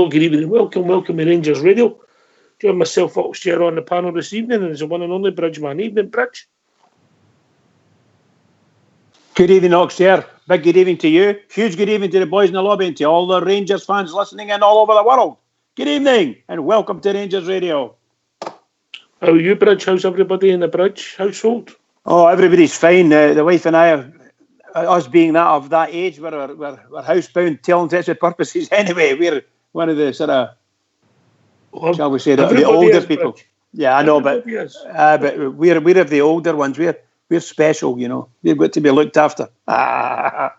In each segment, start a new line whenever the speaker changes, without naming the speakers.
Hello, good evening. Welcome to Rangers Radio. Join myself, Oxchair, on the panel this evening, and it's the one and only Bridgeman. Evening, Bridge.
Good evening, Oxchair. Big good evening to you. Huge good evening to the boys in the lobby and to all the Rangers fans listening in all over the world. Good evening and welcome to Rangers Radio.
How are you, Bridge? How's everybody in the Bridge household?
Oh, everybody's fine. The wife and I are, us being that of that age, we're housebound to all intents and purposes anyway. We're one of the sort of, shall we say, the older people. Bridge. Yeah, I know, but we're of the older ones. We're special, you know. We've got to be looked after.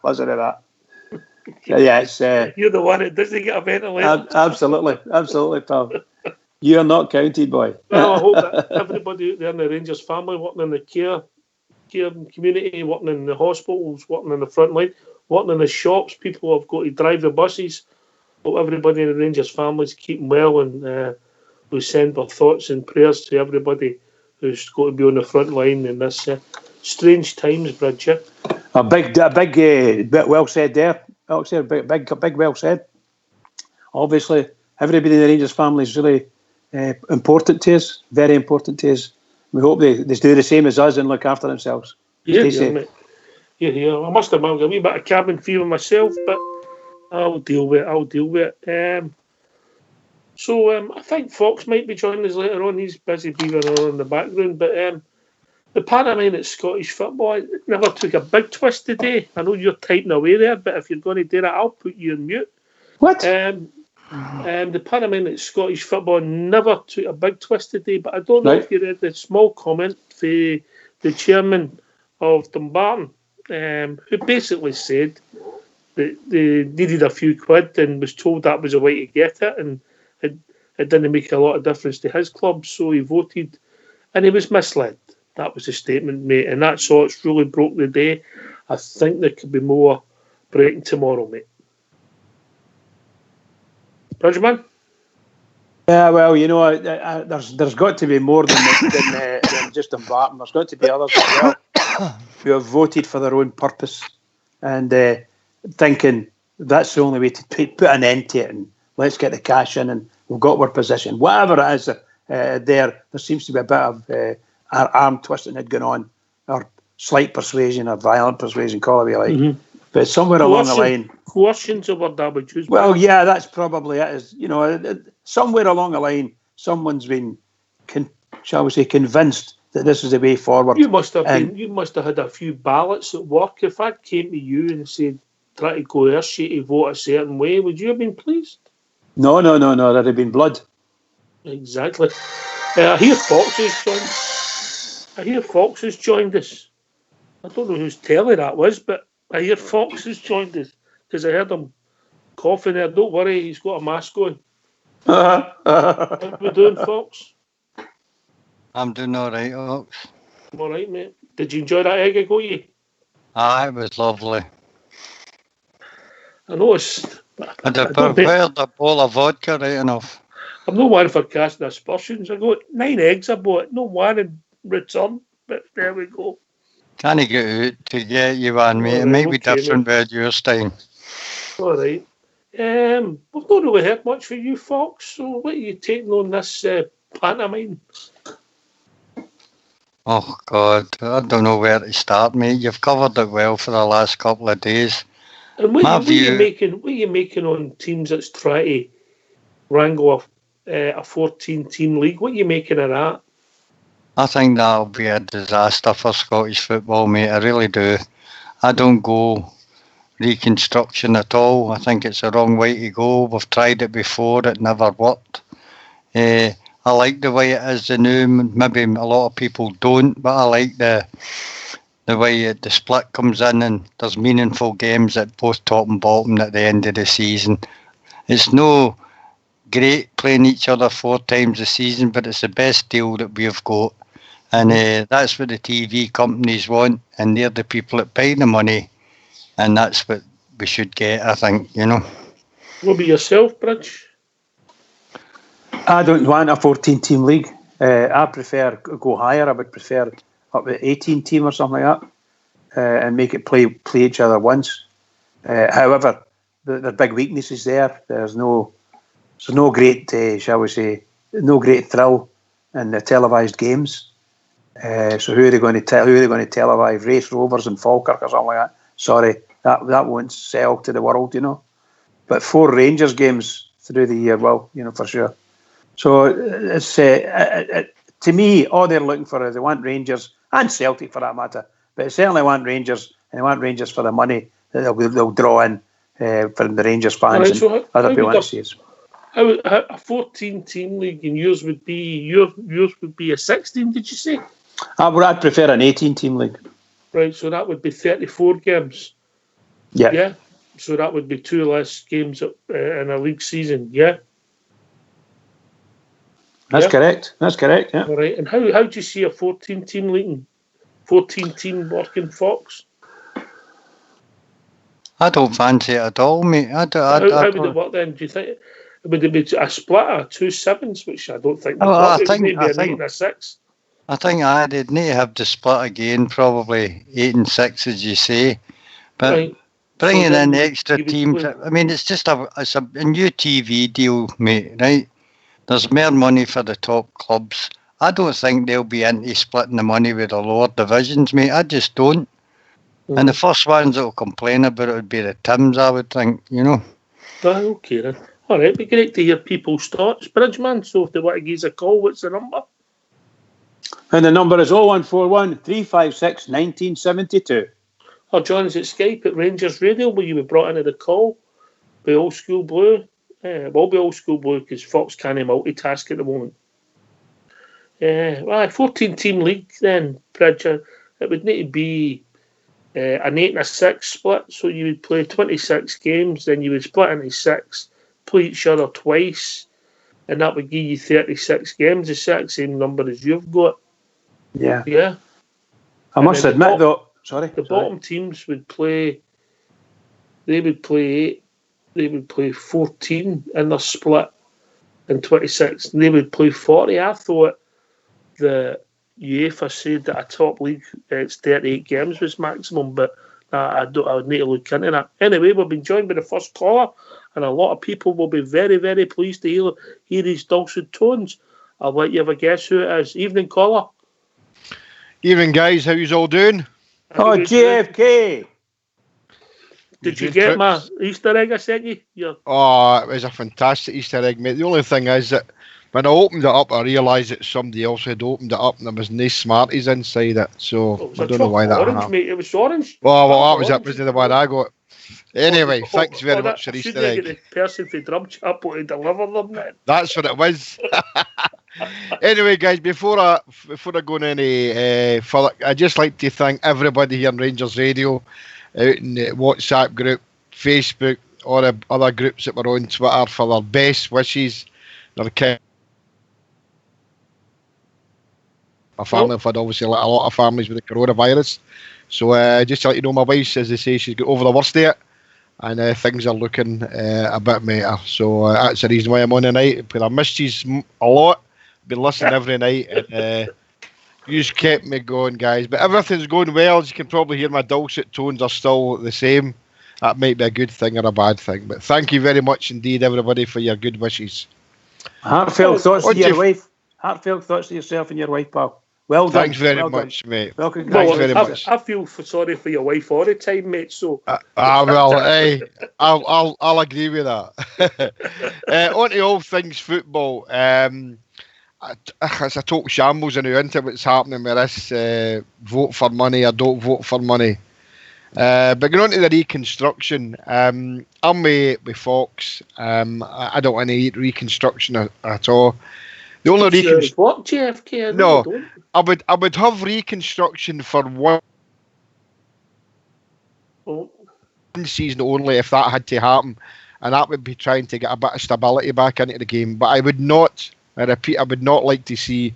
Listen to that. So, yeah, it's...
You're the one that doesn't get a ventilator.
Absolutely, pal. You're not counted, boy.
Well, I hope that everybody out there in the Rangers family, working in the care community, working in the hospitals, working in the front line, working in the shops, people have got to drive the buses. Hope everybody in the Rangers families keeping well, and we send our thoughts and prayers to everybody who's got to be on the front line in this strange times, Bridget.
A big, well said there. Big, well said. Obviously, everybody in the Rangers family is really important to us, very important to us. We hope they do the same as us and look after themselves.
Yeah, mate. Yeah. I must admit, I've got a wee bit of cabin fever myself, but I'll deal with it. So I think Fox might be joining us later on. He's busy beavering on in the background. But the pantomime at Scottish football never took a big twist today. I know you're typing away there, but if you're going to do that, I'll put you on mute.
What?
The pantomime at Scottish football never took a big twist today, but I don't know if you read the small comment for the chairman of Dumbarton, who basically said that they needed a few quid and was told that was a way to get it, and it didn't make a lot of difference to his club, so he voted, and he was misled. That was the statement, mate, and that's all. It's really broke the day. I think there could be more breaking tomorrow, mate. Bridgeman?
Yeah, well, you know, there's got to be more than just Dumbarton. There's got to be others as well who have voted for their own purpose and thinking that's the only way to put an end to it, and let's get the cash in and we've got our position. Whatever it is, there seems to be a bit of arm twisting had gone on, or slight persuasion or violent persuasion, call it what you like. But somewhere along the line...
Coercion's a word I would choose.
Well, yeah, that's probably it. Is, you know, somewhere along the line, someone's been, shall we say, convinced that this is the way forward.
You must have had a few ballots at work. If I came to you and said, try to coerce you to vote a certain way, would you have been pleased?
No. There'd have been blood.
Exactly. I hear Fox has joined us. I don't know whose telly that was, but I hear Fox has joined us because I heard him coughing there. Don't worry, he's got a mask on. How we doing, Fox?
I'm doing all right, Ox.
All right, mate. Did you enjoy that egg I got you?
Aye, it was lovely.
I noticed.
I'd have prepared a bowl of vodka right enough.
I'm no one for casting aspersions. I got 9 eggs I bought. No one in return, but there we go.
Can I get out to get you one, mate? It might be different with yours time.
All right. We've not really heard much from you, Fox. So what are you taking on this pantomime?
Oh, God. I don't know where to start, mate. You've covered it well for the last couple of days.
And what are you making on teams that's trying to wrangle a 14-team league? What are you making of that?
I think that'll be a disaster for Scottish football, mate. I really do. I don't go reconstruction at all. I think it's the wrong way to go. We've tried it before. It never worked. I like the way it is now. Maybe a lot of people don't, but I like the way the split comes in and there's meaningful games at both top and bottom at the end of the season. It's no great playing each other 4 times a season, but it's the best deal that we've got. And that's what the TV companies want, and they're the people that pay the money, and that's what we should get, I think, you know.
What about yourself, Bridge?
I don't want a 14-team league. I prefer go higher. I would prefer up to 18-team or something like that, and make it play each other once. However, there are big weaknesses there. There's no So no great, shall we say, no great thrill in the televised games. So who are they going to televise? Race Rovers and Falkirk or something like that? Sorry, that won't sell to the world, you know. But 4 Rangers games through the year, well, you know, for sure. So it's to me, all they're looking for is they want Rangers and Celtic for that matter, but they certainly want Rangers, and they want Rangers for the money that they'll draw in from the Rangers fans and
so
other people want to see us.
How a 14-team league, and yours would be a 16? Did you say?
I'd prefer an 18-team league.
Right, so that would be 34 games.
Yeah.
So that would be 2 less games in a league season. Yeah.
That's correct. Yeah.
All right. And how do you see a 14-team league, 14-team working Fox?
I don't fancy it at all, mate.
How would it work then? Do you think would it be a split of 2 7s, which I don't think.
I
think
think
8 and a 6.
I think they'd need to have the split again, probably 8 and 6, as you say. But
right.
bringing in extra teams, I mean, it's just a new TV deal, mate, right? There's more money for the top clubs. I don't think they'll be into splitting the money with the lower divisions, mate. I just don't. Mm. And the first ones that will complain about it would be the Tims, I would think, you know.
Okay then. All right, it'd be great to hear people's thoughts, Bridgeman. So if they want to give us a call, what's the number?
And the number is 0141 356 1972.
Or join us at Skype at Rangers Radio, where you were brought into the call by Old School Blue. We'll be Old School Blue because Fox can't multitask at the moment. 14-team league then, Bridger. It would need to be an 8 and a 6 split. So you would play 26 games, then you would split into 6, play each other twice, and that would give you 36 games, the exact same number as you've got.
Yeah. I must admit, though.
The bottom teams would play. They would play 8. They would play 14 in their split in 26. And they would play 40. I thought the UEFA said that a top league, it's 38 games was maximum, but I would need to look into that. Anyway, we've been joined by the first caller, and a lot of people will be very, very pleased to hear his dulcet tones. I'll let you have a guess who it is. Evening, caller.
Evening, guys. How you all doing?
Oh, JFK.
Did you get my Easter egg I sent you?
Oh, it was a fantastic Easter egg, mate. The only thing is that when I opened it up, I realised that somebody else had opened it up and there was no Smarties inside it. So I don't know why that happened.
Mate. It was orange.
Well, that was it. Was the one I got. Anyway, thanks very much for Easter egg.
Get the person for Drum Chapel to deliver them then.
That's what it was. Anyway, guys, before I go any further, I'd just like to thank everybody here on Rangers Radio, out in the WhatsApp group, Facebook, or the other groups that were on Twitter for their best wishes. My family have had obviously a lot of families with the coronavirus. So just to let you know, my wife, as they say, she's got over the worst of it, and things are looking a bit better. So that's the reason why I'm on tonight, because I missed you a lot. Been listening every night, and you just kept me going, guys. But everything's going well. As you can probably hear, my dulcet tones are still the same. That might be a good thing or a bad thing. But thank you very much indeed, everybody, for your good wishes.
Heartfelt thoughts to your wife. Heartfelt thoughts to yourself and your wife, pal. Well done.
Thanks very much, mate.
Welcome,
thanks very much.
I feel sorry for your wife all the time, mate. So
hey, I'll agree with that. On to all things football. It's a total shambles and into what's happening with this vote for money or don't vote for money. But going on to the reconstruction, I'm with Fox. I don't want any reconstruction at all. The only reconstruction.
What, JFK?
No, I would have reconstruction for one season only if that had to happen, and that would be trying to get a bit of stability back into the game. But I would not. I repeat, I would not like to see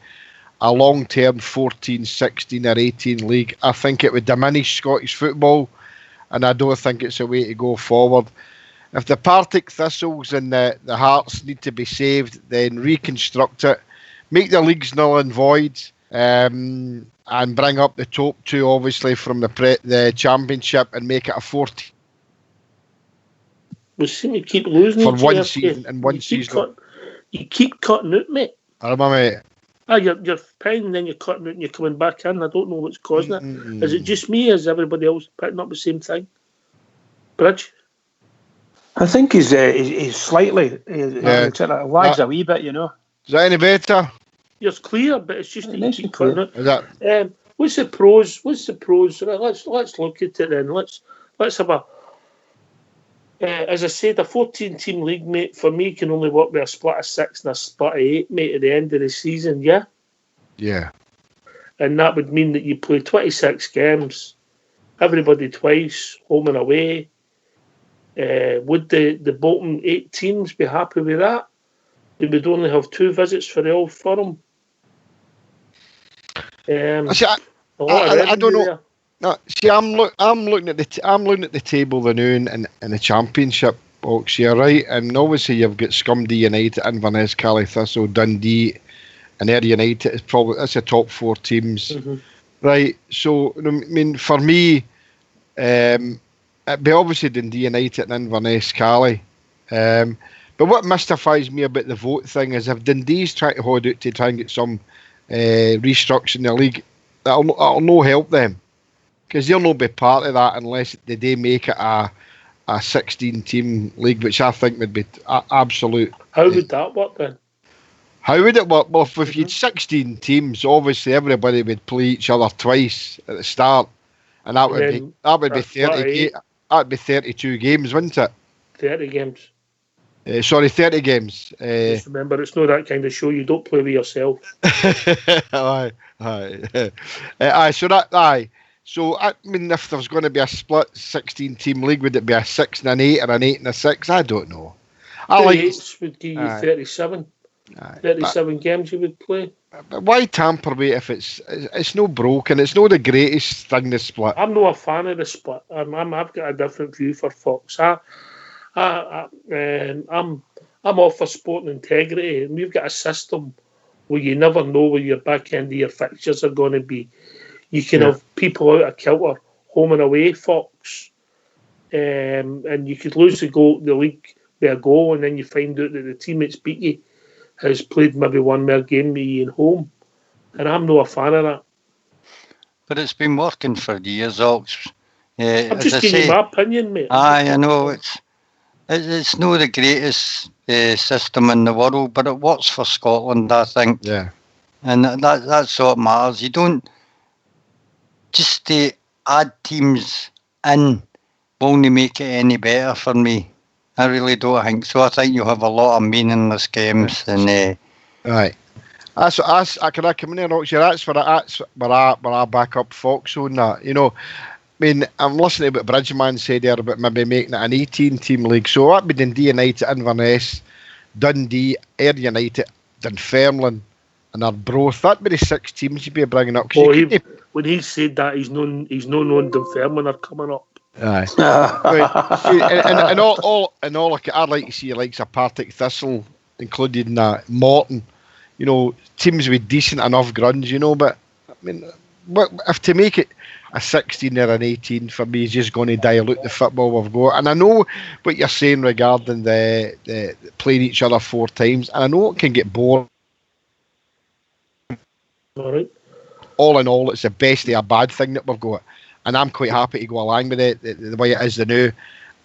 a long-term 14, 16 or 18 league. I think it would diminish Scottish football, and I don't think it's a way to go forward. If the Partick Thistles and the Hearts need to be saved, then reconstruct it, make the leagues null and void, and bring up the top two, obviously, from the Championship and make it a 14.
We seem to keep losing
for
each
one
year.
season and one season.
You keep cutting out, mate.
I remember.
You're paying and then you're cutting out and you're coming back in. I don't know what's causing it. Is it just me? Is everybody else picking up the same thing? Bridge?
I think he's slightly lags a wee bit, you know.
Is that any better?
You're clear, but it's just that you keep cutting out.
Is that?
What's the pros? Right, let's look at it then. Let's have a. As I said, a 14-team league, mate, for me can only work with a split of 6 and a split of 8, mate, at the end of the season, yeah?
Yeah.
And that would mean that you play 26 games, everybody twice, home and away. Would the bottom 8 teams be happy with that? They would only have 2 visits for the Old Firm.
I don't know. There. No, see, I'm looking at the table the noon and the championship box here, right? And obviously you've got Scumdy United, Inverness, Cally Thistle, Dundee, and Ayr United. That's the top 4 teams, right? So I mean, for me, it'd be obviously Dundee United and Inverness, Cally. But what mystifies me about the vote thing is if Dundee's trying to hold out to try and get some restructure in the league, that'll no help them. Because they'll not be part of that unless they make it a 16-team league, which I think would be absolute.
How would that work then?
How would it work? Well, if you had 16 teams, obviously everybody would play each other twice at the start, and that would be 30. That'd be 32 games, wouldn't it?
30 games.
30 games.
Just remember, it's not that kind of show. You don't play with yourself.
Aye. So, I mean, if there's going to be a split 16-team league, would it be a 6 and an 8 or an 8 and a 6? I don't know.
8 would give you 37. 37 games you would play.
But why tamper with it if it's no broken? It's not the greatest thing, the split.
I'm not a fan of the split. I've got a different view for Fox. I'm all for sporting integrity, and we've got a system where you never know where your back end of your fixtures are going to be. You can have people out of kilter, home and away, Fox, and you could lose the league with a goal, and then you find out that the team that's beat you has played maybe one more game with you in home, and I'm not a fan of that.
But it's been working for years, Ox.
I'm just giving you my opinion, mate.
I know it's not the greatest system in the world, but it works for Scotland, I think.
Yeah,
and that's what matters. You don't. Just to add teams in won't make it any better for me. I really don't think so. I think you'll have a lot of meaningless games. And
right. Can I come in there, Roxy? That's where I back up Fox on that. You know, I mean, I'm listening to what Bridgeman said there about maybe making it an 18-team league. So that'd be Dundee United, Inverness, Dundee, Ayr United, Dunfermline, and Arbroath. That'd be the 6 teams you'd be bringing up.
When he said that, he's known Dunfermline are coming up.
Aye. and all I'd like to see likes of Partick Thistle included in that, Morton, you know, teams with decent enough grunge, you know. But I mean, if to make it a 16 or an 18 for me is just going to dilute the football we've got. And I know what you're saying regarding the playing each other 4 times, and I know it can get boring.
All right.
All in all, it's the best of a bad thing that we've got, and I'm quite happy to go along with it the way it is the new.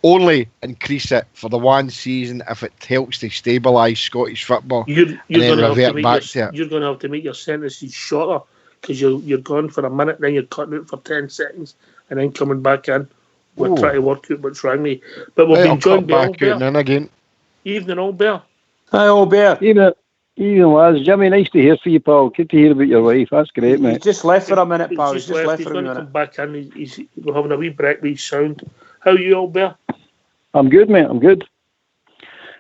Only increase it for the one season if it helps to stabilise Scottish football. You're going
to have to make your sentences shorter because you're gone for a minute, then you're cutting it for 10 seconds, and then coming back in. We're trying to work out what's wrong with me. But we've been joined by
Albert.
Evening, Albert.
Hi, Albert.
Even lads, Jimmy, nice to hear from you, pal. Good to hear about your wife. That's great, mate.
He's just left for a minute, pal. He's just left for a minute.
He's going to come back in. We're having a wee break, wee sound. How are you, Albert?
I'm good, mate. I'm good.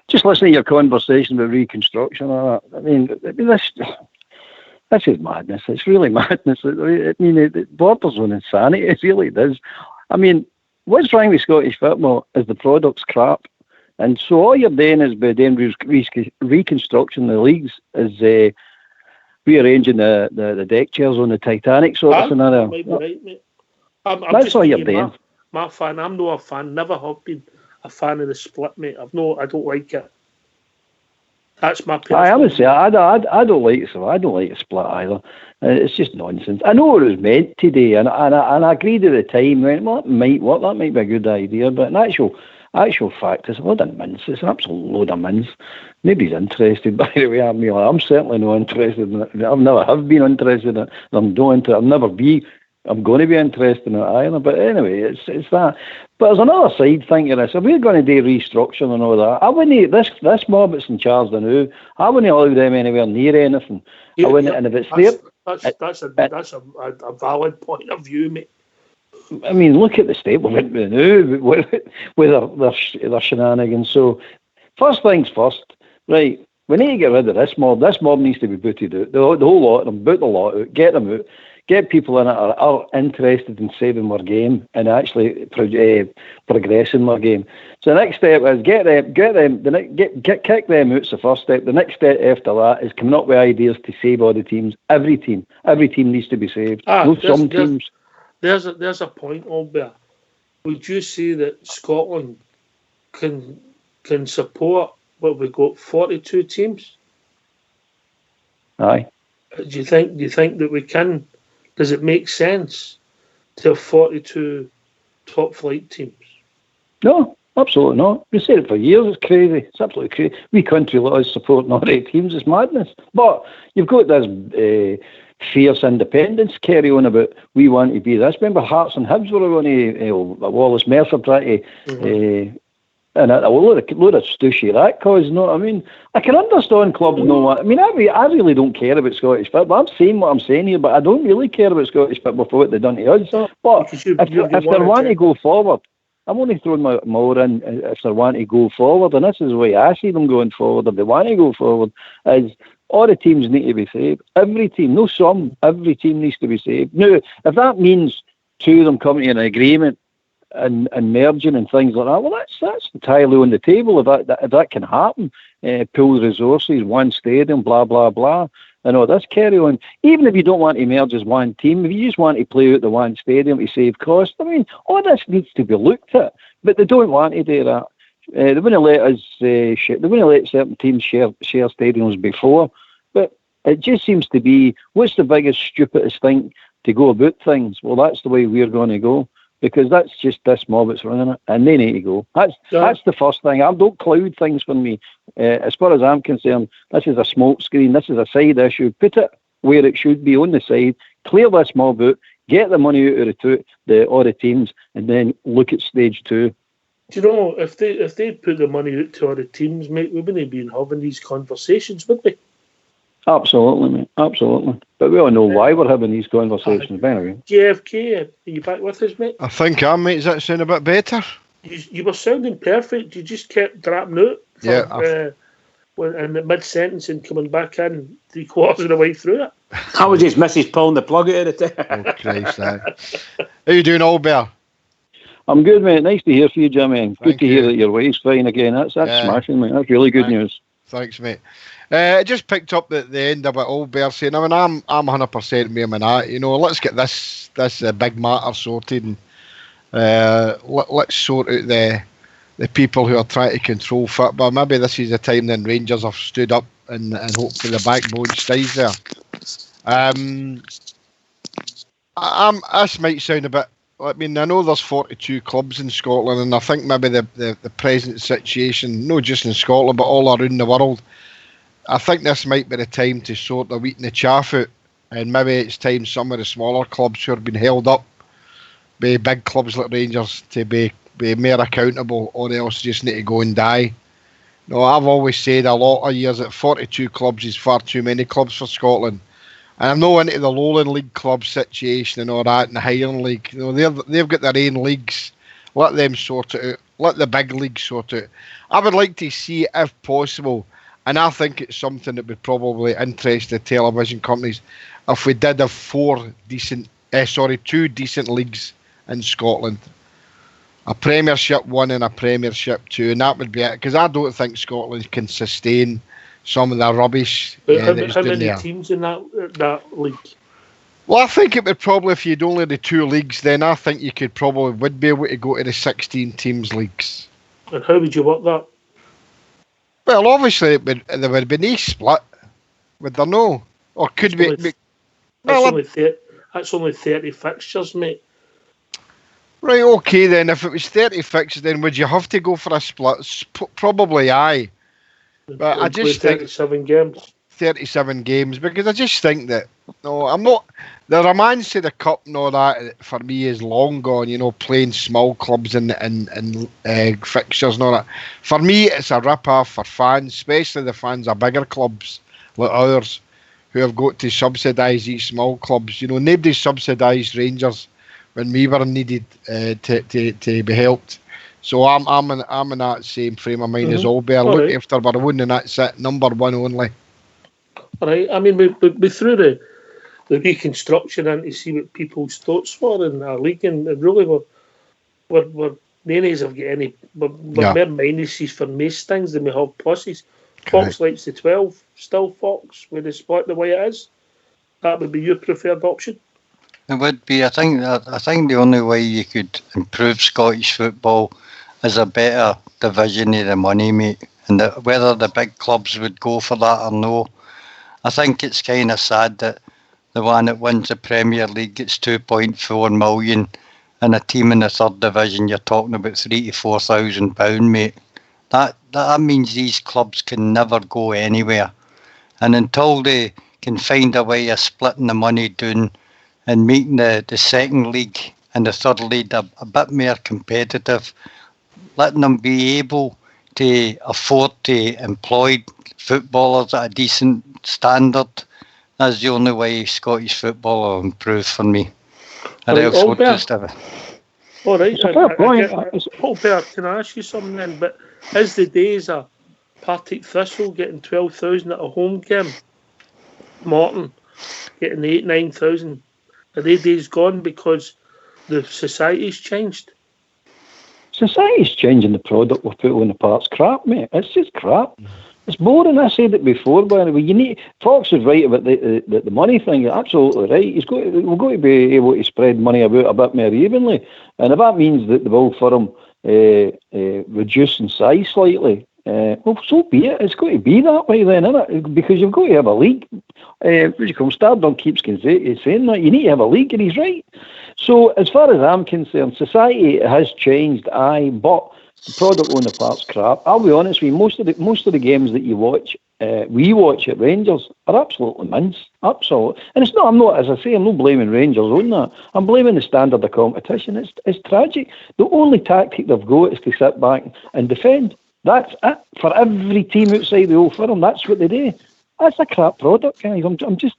Just listening to your conversation about reconstruction. I mean, this is madness. It's really madness. I mean, it borders on insanity. It really does. I mean, what's wrong with Scottish football is the product's crap. And so all you're doing is by doing reconstruction of the leagues is rearranging the deck chairs on the Titanic sort of scenario.
Might be right, mate.
That's all you're doing.
My fan, I'm not a fan, never have been. a fan of the split, mate. I don't like it. That's my
I would say I don't like it. So I don't like a split either. It's just nonsense. I know it was meant today, and I agreed at the time. Well, that might work. That might be a good idea. But in actual fact, it's a load of mince. It's an absolute load of mince. Nobody's interested. By the way, I'm certainly not interested in it. I've never have been interested in it. I'll never be. I'm going to be interested in it either. But anyway, it's that. But there's another side thing to this. If we're going to do restructuring and all that, I wouldn't. This mob that's in charge now, I wouldn't allow them anywhere near anything. I wouldn't. And if it's
that's a valid point of view, mate.
I mean, look at the state we're in now with their shenanigans. So, first things first, right? We need to get rid of this mob. This mob needs to be booted out. The whole lot of them, boot the lot out, get them out. Get people in it are interested in saving their game and actually progressing their game. So the next step is kick them out. It's the first step. The next step after that is coming up with ideas to save all the teams. Every team needs to be saved. Some teams.
There's a point, Albert. Would you say that Scotland can support what we got 42 teams?
Aye.
Do you think that we can? Does it make sense to have 42 top flight teams?
No, absolutely not. We've said it for years. It's crazy. It's absolutely crazy. We country let us support not 8 teams. It's madness. But you've got this fierce independence carry on about we want to be this. Remember Hearts and Hibs were going to Wallace Mercer try to and a load of stushy that cause. No, I mean, I can understand clubs know what. I mean, I really don't care about Scottish football. I'm saying what I'm saying here, but I don't really care about Scottish football for what they've done to us. But if they want to go forward, I'm only throwing my oar in if they want to go forward, and this is the way I see them going forward. If they want to go forward, is all the teams need to be saved. Every team, no some, every team needs to be saved. Now, if that means 2 of them coming to an agreement and merging and things like that, well, that's entirely on the table. If that can happen, pool resources, one stadium, blah blah blah, and all this carry on. Even if you don't want to merge as one team, if you just want to play out the one stadium to save costs, I mean, all this needs to be looked at. But they don't want to do that. They wouldn't let us. They wouldn't let certain teams share stadiums before. But it just seems to be what's the biggest stupidest thing to go about things. Well, that's the way we're going to go. Because that's just this mob that's running it, and they need to go. That's the first thing. Don't cloud things for me. As far as I'm concerned, this is a smoke screen. This is a side issue. Put it where it should be, on the side. Clear this mob out. Get the money out of all the teams, and then look at stage 2.
Do you know if they put the money out to all the teams, mate, we wouldn't be having these conversations, would we?
Absolutely, mate. Absolutely. But we all know why we're having these conversations. Anyway.
JFK, are you back with us, mate?
I think I am, mate. Does that sound a bit better?
You were sounding perfect. You just kept dropping out. In the mid-sentence and coming back in 3/4 of the way through it.
I was just Mrs. pulling the plug out of it.
Oh, Christ, How you doing, Albert?
I'm good, mate. Nice to hear from you, Jimmy. Good to
you.
hear that your wife's fine again. That's smashing, mate. That's really good news.
Thanks, mate. I just picked up at the end of it, Albert saying, I mean, I'm 100% with him in that. You know, let's get this big matter sorted, and let's sort out the people who are trying to control football. Maybe this is the time then Rangers have stood up and hopefully the backbone stays there. This might sound a bit. I mean, I know there's 42 clubs in Scotland, and I think maybe the present situation, not just in Scotland but all around the world, I think this might be the time to sort the wheat and the chaff out, and maybe it's time some of the smaller clubs who have been held up by big clubs like Rangers to be more accountable, or else just need to go and die. No, I've always said a lot of years that 42 clubs is far too many clubs for Scotland. And I'm not into the Lowland League club situation and all that, and the Highland League. You know, they've got their own leagues. Let them sort it out. Let the big leagues sort it out. I would like to see, if possible, and I think it's something that would probably interest the television companies, if we did have 2 decent leagues in Scotland. A Premiership 1 and a Premiership 2, and that would be it. Because I don't think Scotland can sustain some of the rubbish.
How many teams in that league?
Well, I think it would probably, if you'd only the 2 leagues, then I think you would be able to go to the 16 teams leagues.
And how would you work that?
Well, obviously there would be no split. Would there no? Or could we?
That's only 30 fixtures, mate.
Right, okay then. If it was 30 fixtures, then would you have to go for a split? Probably aye. But I just think
37 games.
37 games, because I just think that I'm not. The romance of the cup and all that for me is long gone. You know, playing small clubs and fixtures and all that. For me, it's a rip off for fans, especially the fans of bigger clubs like ours, who have got to subsidise these small clubs. You know, nobody subsidised Rangers when we were needed to be helped. So I'm in that same frame of mind as Albert. Look,
right.
After we're winning, that's it. Number one only.
All right. I mean, we threw the reconstruction in to see what people's thoughts were in our league, and really we're nays have got any. We're more minuses for most things than we have pluses. Fox likes the 12 still, Fox, with the split the way it is. That would be your preferred option.
It would be. I think the only way you could improve Scottish football is a better division of the money, mate. And whether the big clubs would go for that or no, I think it's kind of sad that the one that wins the Premier League gets 2.4 million, and a team in the third division you're talking about £3,000 to £4,000, mate. That means these clubs can never go anywhere, and until they can find a way of splitting the money down and making the second league and the third league a bit more competitive, letting them be able to afford to employ footballers at a decent standard, that's the only way Scottish football will improve for me. All right,
Albert, can I ask you something then? But is the days of Partick Thistle getting 12,000 at a home game, Morton getting 8,000-9,000, are they days gone because the society's changed?
Society's changing. The product we put on the park's crap, mate. It's just crap. It's boring. I said it before, but anyway, Fox is right about the money thing. Absolutely right. We're going to be able to spread money about a bit more evenly, and if that means that the Bull Firm reduce in size slightly, well, so be it. It's going to be that way then, isn't it? Because you've got to have a league. Stardom keeps saying that you need to have a league, and he's right. So, as far as I'm concerned, society has changed. But the product on the park's crap. I'll be honest with you. Most of the games that you watch, we watch at Rangers, are absolutely mince. Absolutely. And it's not. I'm not. As I say, I'm not blaming Rangers on that. I'm blaming the standard of competition. It's tragic. The only tactic they've got is to sit back and defend. That's it for every team outside the Old Firm. That's what they do. That's a crap product, guys. I'm just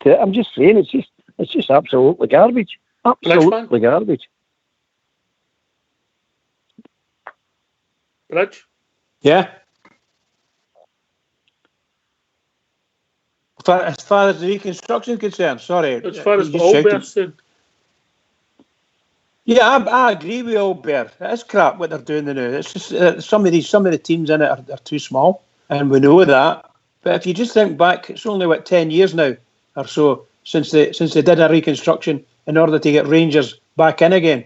saying. It's just absolutely garbage. Absolutely garbage.
Rich?
Yeah. As far as the reconstruction is concerned, sorry.
As far as Albert said.
Yeah, I agree with Albert. It's crap what they're doing now. It's just some of the teams in it are too small, and we know that. But if you just think back, it's only 10 years now or so since they did a reconstruction in order to get Rangers back in again,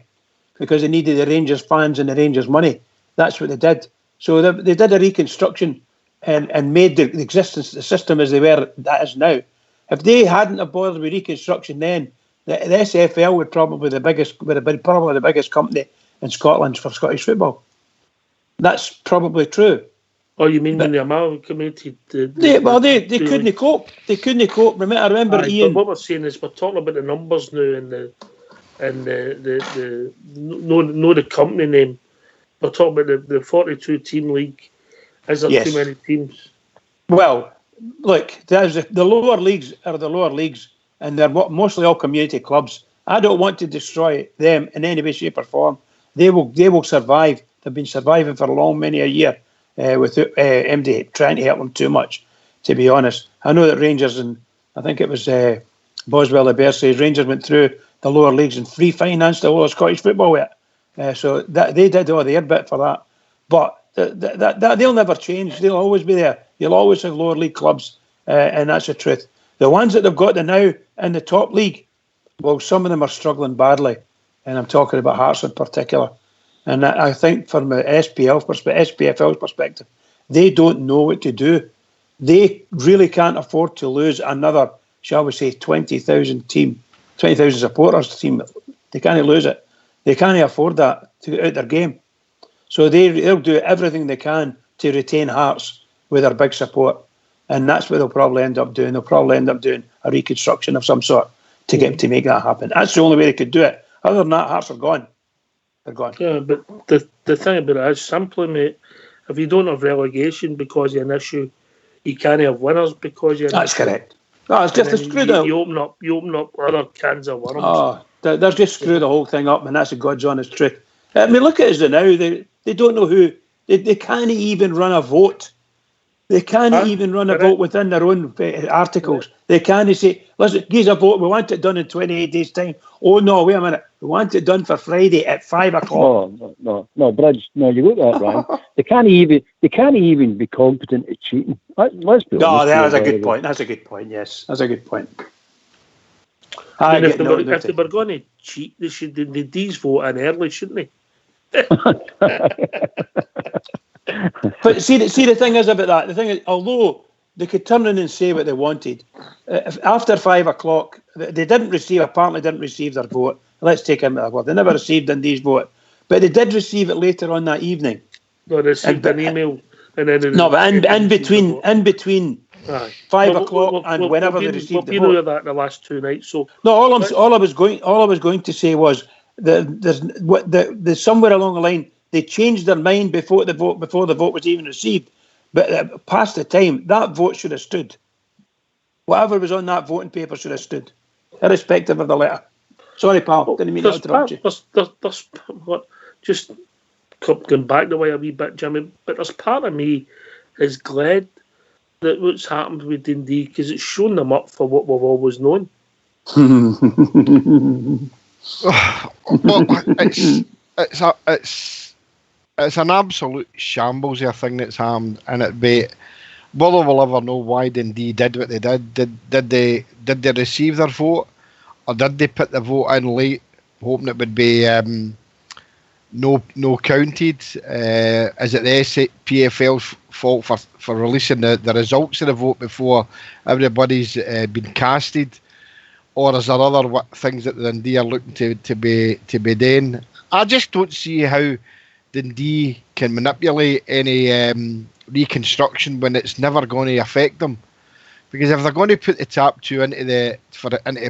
because they needed the Rangers fans and the Rangers money. That's what they did. So they did a reconstruction and made the existence of the system as they were that is now. If they hadn't have bothered with reconstruction then, the SFL would probably probably the biggest company in Scotland for Scottish football. That's probably true.
Oh, you mean when they amalgamated?
They couldn't cope. They couldn't cope. I remember Ian.
But what we're saying is we're talking about the numbers now and the company name. We're talking about the 42 team league. Is there too many teams?
Well, look, the lower leagues are the lower leagues, and they're mostly all community clubs. I don't want to destroy them in any way, shape, or form. They will survive. They've been surviving for many a year without MD trying to help them too much, to be honest. I know that Rangers, and I think it was Boswell Bear says Rangers went through the lower leagues and free financed the whole of Scottish football with it. So that they did all their bit for that. But that they'll never change. They'll always be there. You'll always have lower league clubs, and that's the truth. The ones that they've got now in the top league, well, some of them are struggling badly, and I'm talking about Hearts in particular. And I think from a SPFL's perspective, they don't know what to do. They really can't afford to lose another, shall we say, 20,000 supporters team. They can't lose it. They can't afford that to get out their game. So they'll do everything they can to retain Hearts with their big support. And that's what they'll probably end up doing. They'll probably end up doing a reconstruction of some sort to make that happen. That's the only way they could do it. Other than that, Hearts are gone. They're gone.
Yeah, but the thing about it is simply, mate, if you don't have relegation because of an issue, you can't have winners because of an
That's
issue.
correct. No, it's just screwed up.
You open up other cans of worms.
Oh, they're just screwed the whole thing up, and that's the God's honest truth. I mean, look at us now. They don't know who. They can't even run a vote. They can't even run a vote within their own articles. They can't say, listen, give us a vote. We want it done in 28 days' time. Oh, no, wait a minute. We want it done for Friday at 5 o'clock.
No, Bridge. No, you got that wrong. They can't even be competent at cheating. Let's be honest.
No, that's a good point. That's a good point. Yes, that's a good point.
I mean, if they were going to cheat, they should these vote in early, shouldn't they?
But see, the thing is about that. The thing is, although they could turn in and say what they wanted, after 5 o'clock, they apparently didn't receive their vote. Let's take them at their word. They never received Dundee's vote, but they did receive it later on that evening.
No, they received an email, and then
but in between 5 o'clock and whenever they received the vote.
We know that in the last 2 nights. So
no, all I was going to say was there's somewhere along the line they changed their mind before the vote was even received. But past the time, that vote should have stood. Whatever was on that voting paper should have stood, irrespective of the letter. Sorry, pal, didn't mean to interrupt you. Just
going back the way a wee bit, Jimmy, but there's part of me is glad that what's happened with Dundee because it's shown them up for what we've always known.
Well, it's an absolute shambles of a thing that's happened, and whether we'll ever know why Dundee did what they did. Did they receive their vote, or did they put the vote in late, hoping it would be no counted? Is it the PFL's fault for releasing the results of the vote before everybody's been casted, or is there other things that Dundee are looking to be doing? I just don't see how Dundee can manipulate any reconstruction when it's never going to affect them. Because if they're going to put the top two into the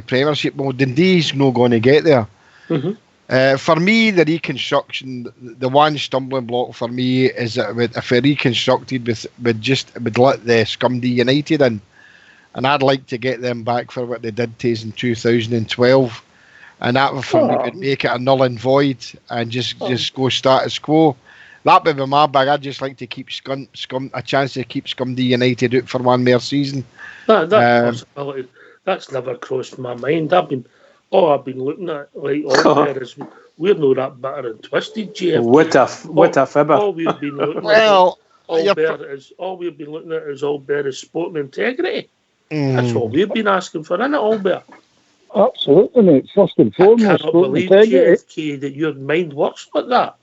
Premiership, well, Dundee's not going to get there. Mm-hmm. For me, the reconstruction, the one stumbling block for me is that if it reconstructed would let the Scumdee United in, and I'd like to get them back for what they did to us in 2012. And that for me would make it a null and void and just go status quo. That would be my bag. I'd just like to keep a chance to keep Scumdee United out for one more season.
That possibility, that's never crossed my mind. I've been looking at like all there is we're not that bitter and twisted, Jeff.
What a fibber.
All we've been looking we've been looking at is Albert sporting integrity. That's all we've been asking for, isn't it, Albert?
Absolutely, mate. First and foremost,
I cannot believe, JFK, that your mind works like that.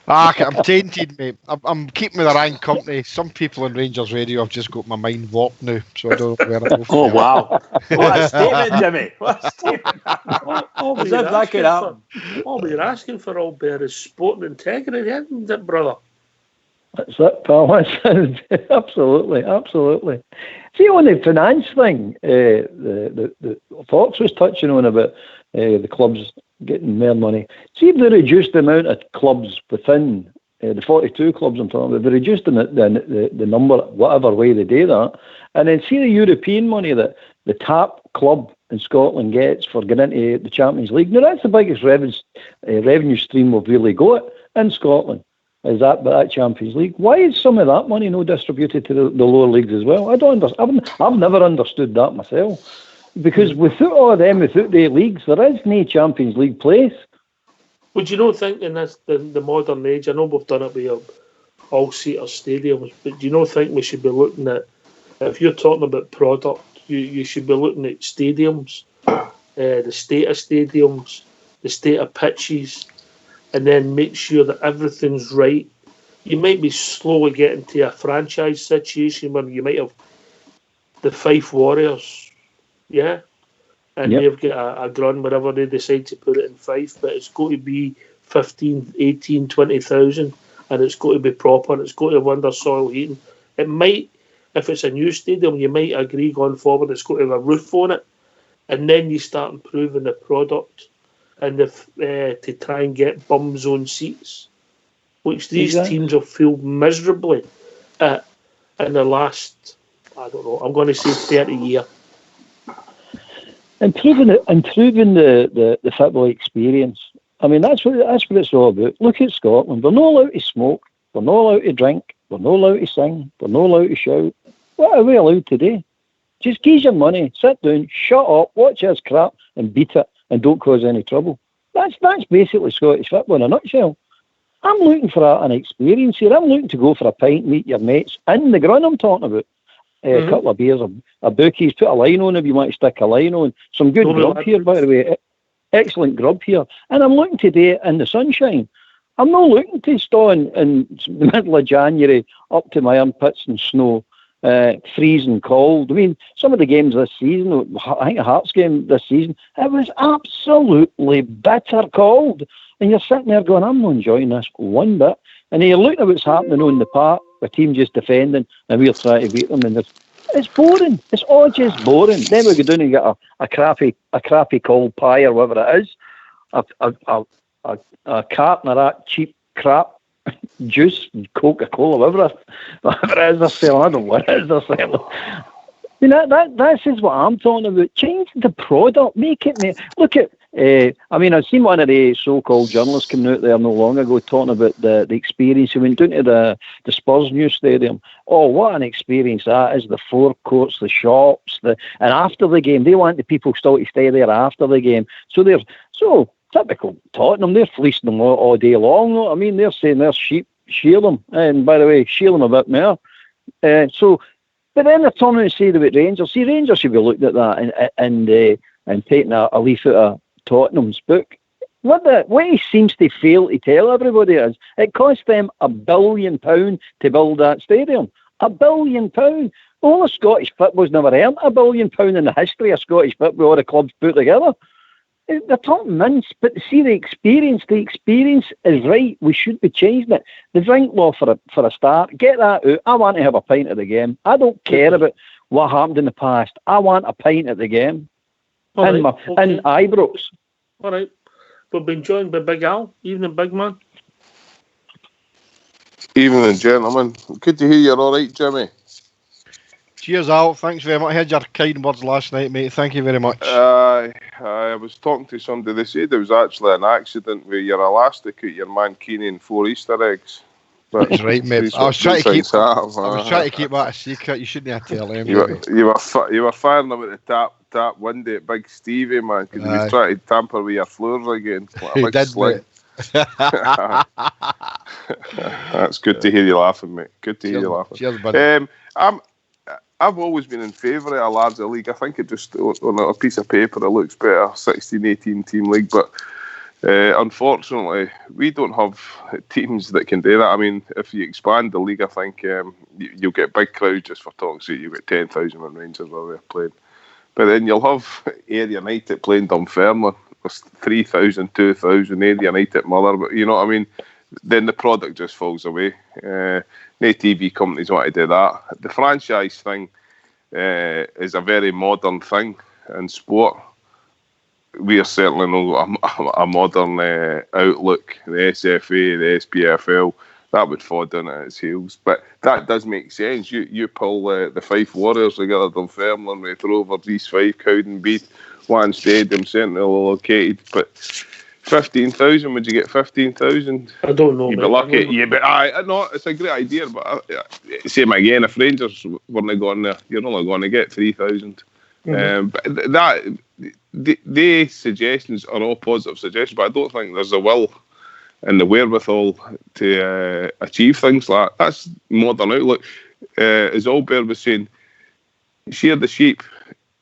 I'm tainted, mate. I'm keeping with the right company. Some people in Rangers Radio have just got my mind warped now, so I don't know where I go.
Oh, wow. What a statement, Jimmy. What a statement.
All we're asking for, Albert, is sporting integrity, isn't it, brother?
That's it, pal. Absolutely. See, on the finance thing, the Fox was touching on about the clubs getting more money. See if they reduced the amount of clubs within the 42 clubs I'm talking about, they reduced the number, whatever way they do that, and then see the European money that the top club in Scotland gets for getting into the Champions League. Now, that's the biggest revenue stream we've really got in Scotland. Is that Champions League? Why is some of that money not distributed to the lower leagues as well? I don't understand. I've never understood that myself. Because without all of them, without the leagues, there is no Champions League place.
Would you not think in the modern age, I know we've done it with all-seater stadiums, but do you not think we should be looking at, if you're talking about product, you should be looking at stadiums, the state of stadiums, the state of pitches, and then make sure that everything's right. You might be slowly getting to a franchise situation where you might have the Fife Warriors, yeah, and they've got a ground wherever they decide to put it in Fife, but it's got to be 15, 18, 20,000, and it's got to be proper. It's got to have under soil heating. It might, if it's a new stadium, you might agree going forward it's got to have a roof on it, and then you start improving the product, and to try and get bum zone seats, which these teams have failed miserably at in the last, I don't know, I'm going to say 30 years.
Improving the football experience. I mean, that's what it's all about. Look at Scotland. We're not allowed to smoke. We're not allowed to drink. We're not allowed to sing. We're not allowed to shout. What are we allowed to do? Just give your money, sit down, shut up, watch his crap, and beat it, and don't cause any trouble. That's basically Scottish football in a nutshell. I'm looking for an experience here. I'm looking to go for a pint, meet your mates in the ground I'm talking about. A couple of beers, a bookies, put a line on if you want to stick a line on. Some good grub here, by the way. Excellent grub here. And I'm looking to do it in the sunshine. I'm not looking to stay in the middle of January up to my armpits in snow, freezing cold. I mean, some of the games this season, I think a Hearts game this season, it was absolutely bitter cold. And you're sitting there going, I'm not enjoying this one bit. And then you're looking at what's happening on the park, the team just defending, and we're trying to beat them. And it's boring. It's all just boring. Then we go down and get a crappy cold pie or whatever it is, a carton of that cheap crap juice, Coca-Cola, whatever it is they're selling. I don't know what it is they're selling. You know, that is what I'm talking about. Change the product, make it. Look at. I mean, I've seen one of the so-called journalists coming out there not long ago talking about the experience. He went down to the Spurs new stadium. Oh, what an experience that is! The forecourts, the shops, and after the game, they want the people still to stay there after the game. So they're typical Tottenham. They're fleecing them all day long. I mean, they're saying they're sheep, shear them, and by the way, shear them a bit more. But then they're turning to say about Rangers. See, Rangers should be looking at that and taking a leaf out of Tottenham's book. What he seems to fail to tell everybody is it cost them £1 billion to build that stadium. £1 billion. All of Scottish football's never earned £1 billion in the history of Scottish football, all the clubs put together. They're talking mince, but see the experience is right. We should be changing it. The drink law for a start, get that out. I want to have a pint at the game. I don't care about what happened in the past. I want a pint at the game. In Ibrox.
All right. We've been joined by Big Al. Evening, big man.
Evening, gentlemen. Good to hear you're all right, Jimmy.
Cheers, Al. Thanks very much. I heard your kind words last night, mate. Thank you very much.
I was talking to somebody. They said there was actually an accident with your elastic at your Mankini and 4 Easter eggs.
That's right, mate. I was trying to keep that a secret. You shouldn't have to tell him.
You were firing them at the tap window at Big Stevie, man, because he was trying to tamper with your floors again.
He did, mate.
That's good to hear you laughing, mate. Good to hear you laughing.
Cheers, buddy.
I've always been in favour of a larger league. I think it just, on a piece of paper, it looks better, 16, 18 team league, but unfortunately, we don't have teams that can do that. I mean, if you expand the league, I think you'll get big crowds just for talk's sake. You'll get 10,000 when Rangers are there playing. But then you'll have Ayr United playing Dunfermline. There's 3,000, 2,000, Ayr United Mother. But you know what I mean? Then the product just falls away. No TV companies want to do that. The franchise thing is a very modern thing in sport. We are certainly not a modern outlook. The SFA, the SPFL, that would fall down at its heels. But that does make sense. You pull the Fife Warriors together, Dunfermline, with Rovers, East Fife, Cowdenbeath, one stadium, centrally located. But 15,000, would you get 15,000?
I don't know.
You'd be lucky. It's a great idea, but same again, if Rangers weren't going there, you're only going to get 3,000. But the suggestions are all positive suggestions, but I don't think there's the will and the wherewithal to achieve things like that. That's modern outlook. As Albert was saying, shear the sheep,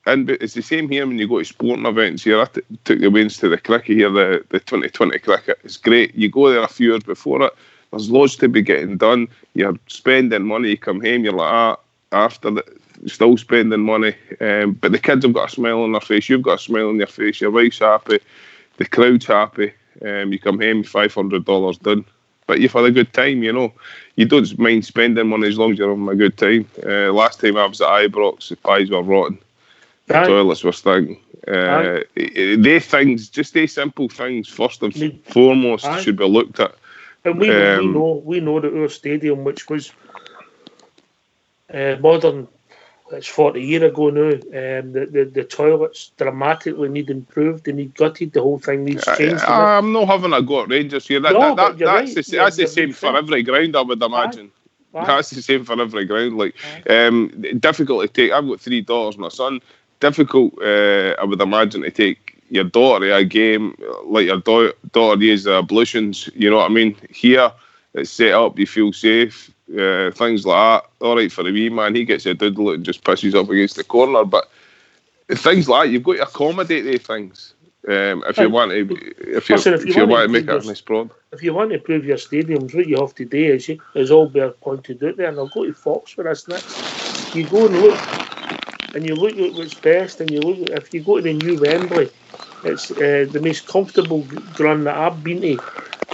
and it's the same here when you go to sporting events here. I took the Waynes to the cricket here, the 2020 cricket. It's great. You go there a few years before it. There's loads to be getting done. You're spending money. You come home, you're like, after the, still spending money. But the kids have got a smile on their face. You've got a smile on your face. Your wife's happy. The crowd's happy. You come home, $500 done. But you've had a good time, you know. You don't mind spending money as long as you're having a good time. Last time I was at Ibrox, the pies were rotten. The toilets were stinking. They things, just they simple things, first and foremost, should be looked at.
And we know that our stadium, which was modern, it's 40 years ago now, the toilets dramatically need improved. They need gutted. The whole thing needs changed.
I'm not having a go at Rangers here. That's the same for every ground, I would imagine. That's the same for every ground. Like, difficult to take. I've got 3 daughters and a son. Difficult, I would imagine, to take your daughter to a game like your daughter uses ablutions. You know what I mean? Here, it's set up. You feel safe. Things like that. All right for the wee man. He gets a doodle and just pisses up against the corner. But things like that, you've got to accommodate these things. If you want to make it a nice product.
If you want to improve your stadiums, what you have to do is all Bear pointed out there, and I'll go to Fox for this next. You go and look, and you look at what's best, and you look. If you go to the new Wembley, it's the most comfortable ground that I've been to,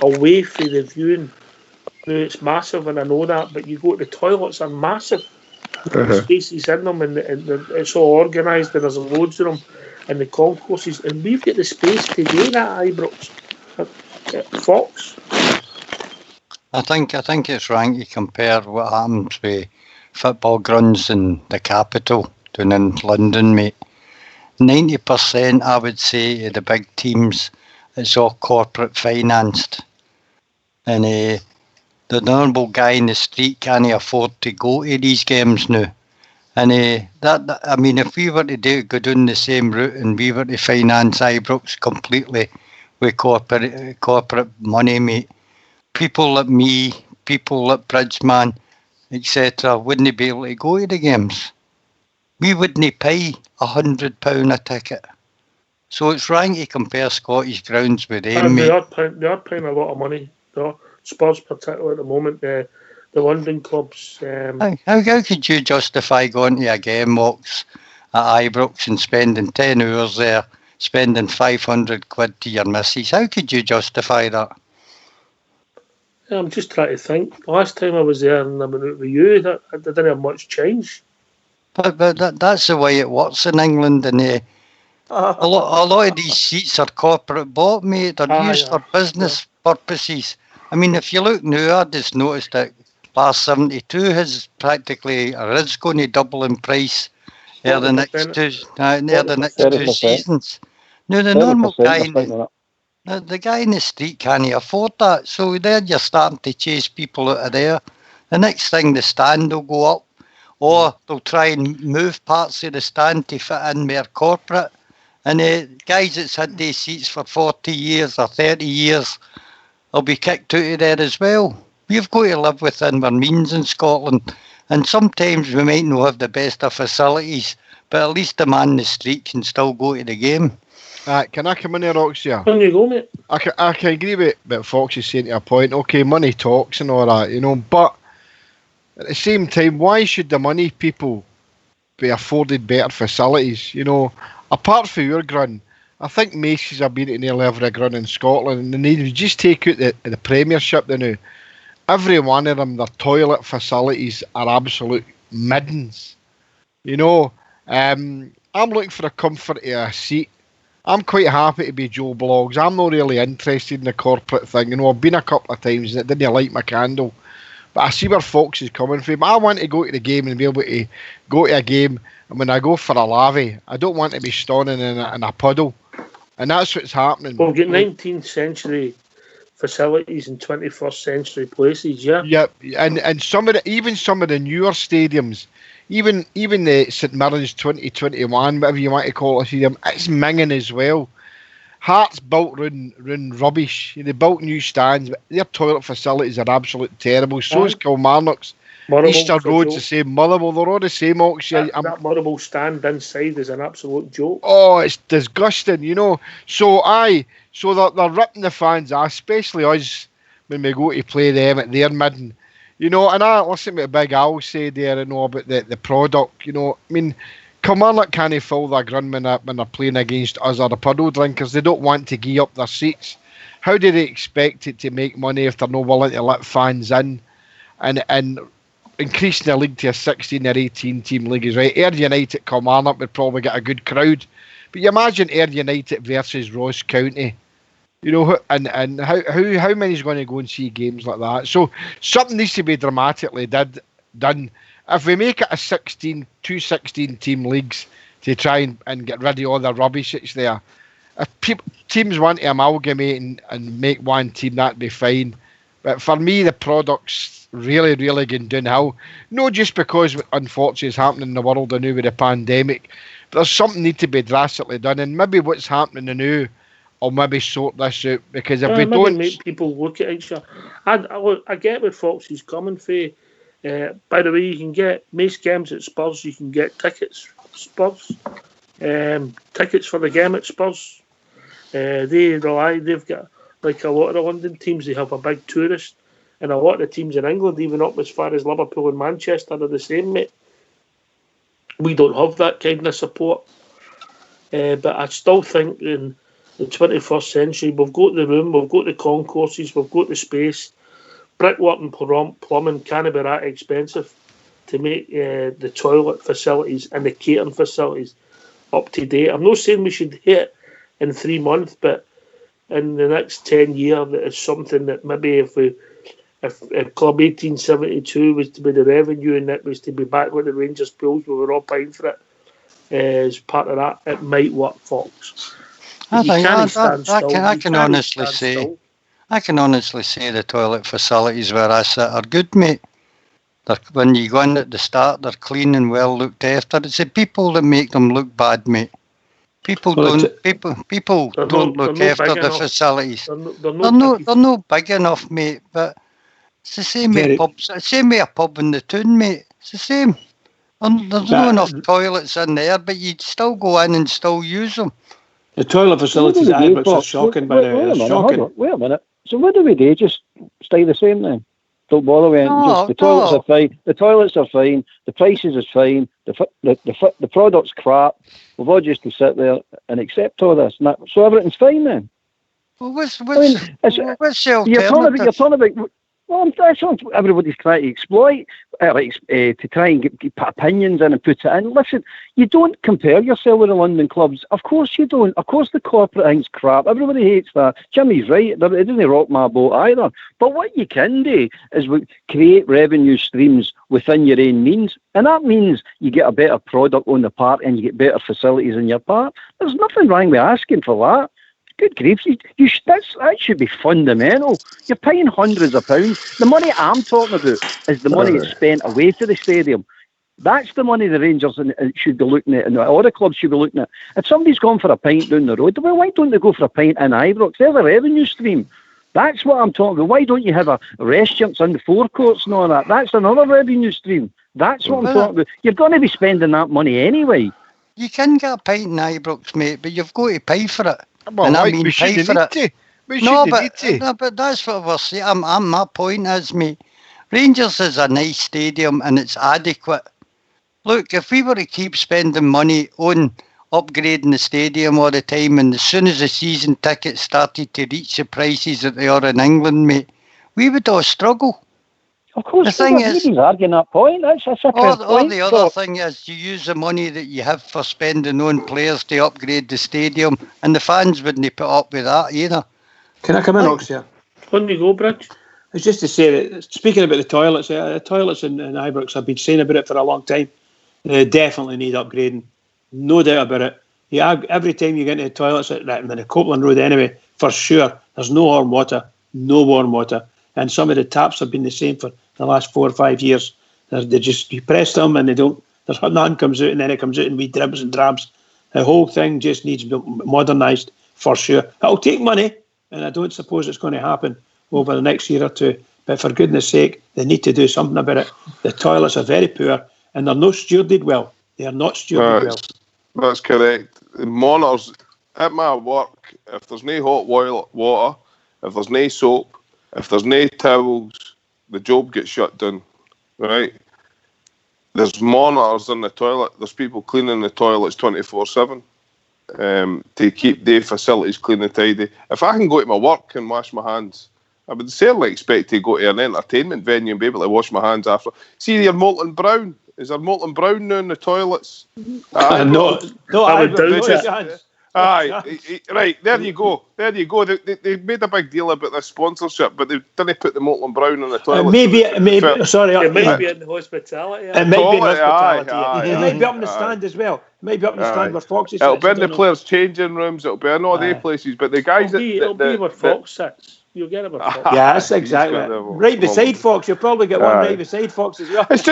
away from the viewing. Now, it's massive, and I know that, but you go to the toilets are massive. The spaces in them, and it's all organised, and there's loads of them, and the concourses, and we've got the space to do that, Ibrox. Fox.
I think it's right to compare what happens with football grounds in the capital down in London, mate. 90%, I would say, of the big teams, it's all corporate financed. And the normal guy in the street can't afford to go to these games now. And I mean, if we were to go down the same route and we were to finance Ibrox completely with corporate money, mate, people like me, people like Bridgeman, etc., wouldn't be able to go to the games. We wouldn't pay £100 a ticket. So it's right to compare Scottish grounds with them, mate.
They are paying a lot of money. Spurs, particularly at the moment, the London clubs.
How could you justify going to a game box at Ibrox and spending 10 hours there, spending 500 quid to your missus? How could you justify that?
I'm just trying to think. Last time I was there and I went out with you, that didn't have much change.
But that's the way it works in England, and a lot of these seats are corporate bought, mate. They're used for business purposes. I mean, if you look now, I just noticed that Bar 72 is going to double in price over the next two seasons. Now, the normal guy, the guy in the street can't afford that. So there you're starting to chase people out of there. The next thing, the stand will go up, or they'll try and move parts of the stand to fit in more corporate. And guys that's had these seats for 40 years or 30 years will be kicked out of there as well. We've got to live within our means in Scotland. And sometimes we might not have the best of facilities, but at least the man in the street can still go to the game.
Can I come in there, Roxy?
On you go, mate.
I can agree with what Fox is saying to a point. Okay, money talks and all that, you know, but at the same time, why should the money people be afforded better facilities? You know, apart from your ground, I think Macy's have been at nearly every ground in Scotland, and they just take out the Premiership now. Every one of them, their toilet facilities are absolute middens. You know, I'm looking for the comfort of a seat. I'm quite happy to be Joe Bloggs. I'm not really interested in the corporate thing. You know, I've been a couple of times and it didn't light my candle. But I see where Fox is coming from. I want to go to the game and be able to go to a game, and when I go for a lavy, I don't want to be standing in a puddle. And that's what's happening.
We'll get 19th century facilities in 21st century places, yeah.
Yep, and some of the newer stadiums, even the St Mirren's 2021, whatever you want to call it, stadium, it's minging as well. Hearts built round rubbish. They built new stands, but their toilet facilities are absolutely terrible. So is Kilmarnock's. Easter Road's the same. Motherwell, they're all the same.
That Motherwell stand inside is an absolute joke.
Oh, it's disgusting, So they're ripping the fans off, especially us when we go to play them at their midden. And I listen to Big Al say there, about the product. I mean, Kilmarnock can't fill their ground when they're playing against us or the puddle drinkers. They don't want to gee up their seats. How do they expect it to make money if they're not willing to let fans in? And increasing the league to a 16 or 18 team league is right. Ayr United, Kilmarnock would probably get a good crowd. But you imagine Ayr United versus Ross County. And how many is going to go and see games like that? So something needs to be dramatically done. If we make it two 16 team leagues to try and get rid of all the rubbish that's there, if teams want to amalgamate and make one team, that'd be fine. But for me, the product's really, really going downhill. Not just because unfortunately is happening in the world now with the pandemic, but there's something need to be drastically done. And maybe what's happening now will maybe sort this out, because if we don't
make people look at it. I get where Foxy's coming from. By the way, you can get most games at Spurs. You can get tickets Spurs, tickets for the game at Spurs. They've got, like a lot of the London teams, they have a big tourist, and a lot of the teams in England, even up as far as Liverpool and Manchester, are the same, mate. We don't have that kind of support, but I still think in the 21st century, we've got the room, we've got the concourses, we've got the space. Brickwork and plumbing can't be that expensive to make the toilet facilities and the catering facilities up to date. I'm not saying we should hit it in 3 months, but in the next 10 years, that is something that maybe if Club 1872 was to be the revenue and that was to be back with the Rangers pools, we were all paying for it as part of that, it might work, Fox.
I can honestly say the toilet facilities where I sit are good, mate. When you go in at the start, they're clean and well looked after. It's the people that make them look bad, mate. People don't look after the facilities. They're not big enough, mate. But it's the same with pubs. It's the same with a pub in the town, mate. It's the same. There's not enough toilets in there, but you'd still go in and still use them.
The toilet facilities at Ibrox are shocking, by the way. Shocking.
Wait a minute. So what do we do? Just stay the same then? Don't bother with it. The toilets are fine. The toilets are fine. The prices is fine. The product's crap. We've all just to sit there and accept all this. So everything's fine then.
Well, what's the alternative?
You're talking about. Well, that's what everybody's trying to exploit, to try and get opinions in and put it in. Listen, you don't compare yourself with the London clubs. Of course you don't. Of course the corporate thing's crap. Everybody hates that. Jimmy's right. It doesn't rock my boat either. But what you can do is create revenue streams within your own means. And that means you get a better product on the park and you get better facilities in your park. There's nothing wrong with asking for that. Good grief, that should be fundamental. You're paying hundreds of pounds. The money I'm talking about is the money that's spent away to the stadium. That's the money the Rangers should be looking at, and all the clubs should be looking at. If somebody's gone for a pint down the road, well, why don't they go for a pint in Ibrox? There's a revenue stream. That's what I'm talking about. Why don't you have a restaurants in the forecourts and all that? That's another revenue stream. That's what I'm talking about. You're going to be spending that money anyway.
You can get a pint in Ibrox, mate, but you've got to pay for it.
Well,
and I
mean, pay for it.
But that's what we're saying. My point is, mate, Rangers is a nice stadium and it's adequate. Look, if we were to keep spending money on upgrading the stadium all the time, and as soon as the season tickets started to reach the prices that they are in England, mate, we would all struggle.
Of course, the thing is, arguing that point. That's a separate point.
The other thing is, you use the money that you have for spending on players to upgrade the stadium, and the fans wouldn't put up with that either.
Can I come in, Ox, here?
On you go, Bridge.
It's just to say that, speaking about the toilets in Ibrox, I've been saying about it for a long time. They definitely need upgrading. No doubt about it. Yeah, every time you get into the toilets at the Copeland Road anyway, for sure, there's no warm water. And some of the taps have been the same for the last 4 or 5 years. They just, you press them and there's nothing comes out, and then it comes out in wee dribs and drabs. The whole thing just needs to be modernised for sure. It'll take money, and I don't suppose it's going to happen over the next year or two. but for goodness sake, they need to do something about it. The toilets are very poor, and they're not stewarded well. They are not stewarded well.
That's correct. The monitors at my work, if there's no hot water, if there's no soap, if there's no towels, the job gets shut down, right? There's monitors in the toilet. There's people cleaning the toilets 24/7 to keep the facilities clean and tidy. If I can go to my work and wash my hands, I would certainly expect to go to an entertainment venue and be able to wash my hands after. See your Molten Brown. Is there Molten Brown now in the toilets?
No, I would doubt it.
Aye, right, there you go. They made a big deal about this sponsorship, but they didn't put the Molten Brown in the toilet.
Maybe, sorry.
It might be in the hospitality.
It might be in hospitality.
Aye,
it might be up in the stand as well. It might be up in the stand where Fox is.
It'll be in the players' changing rooms. It'll be in all the places. But the guys
it'll be where Fox sits. You'll get it with Fox.
Yeah, that's exactly right beside Fox. You'll probably get one right beside Fox as well.
It's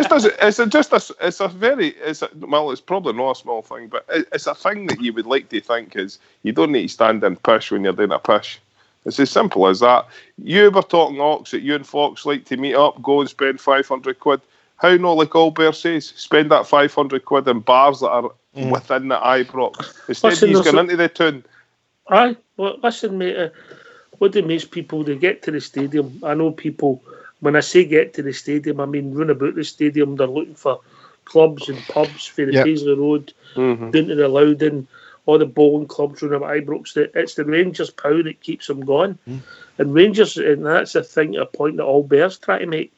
probably not a small thing, but it's a thing that you would like to think is you don't need to stand in pish when you're doing a pish. It's as simple as that. You were talking Ox that you and Fox like to meet up, go and spend 500 quid. How not, like Albert says, spend that 500 quid in bars that are within the Ibrox. Instead he's going into the town.
Aye, well, listen, mate. What do most people, they get to the stadium? I know people, when I say get to the stadium, I mean run about the stadium. They're looking for clubs and pubs for the Paisley Road, down to the Loudon, all the bowling clubs around Ibrox. It's the Rangers power that keeps them going. And Rangers, and that's the thing, a point that all Bears try to make.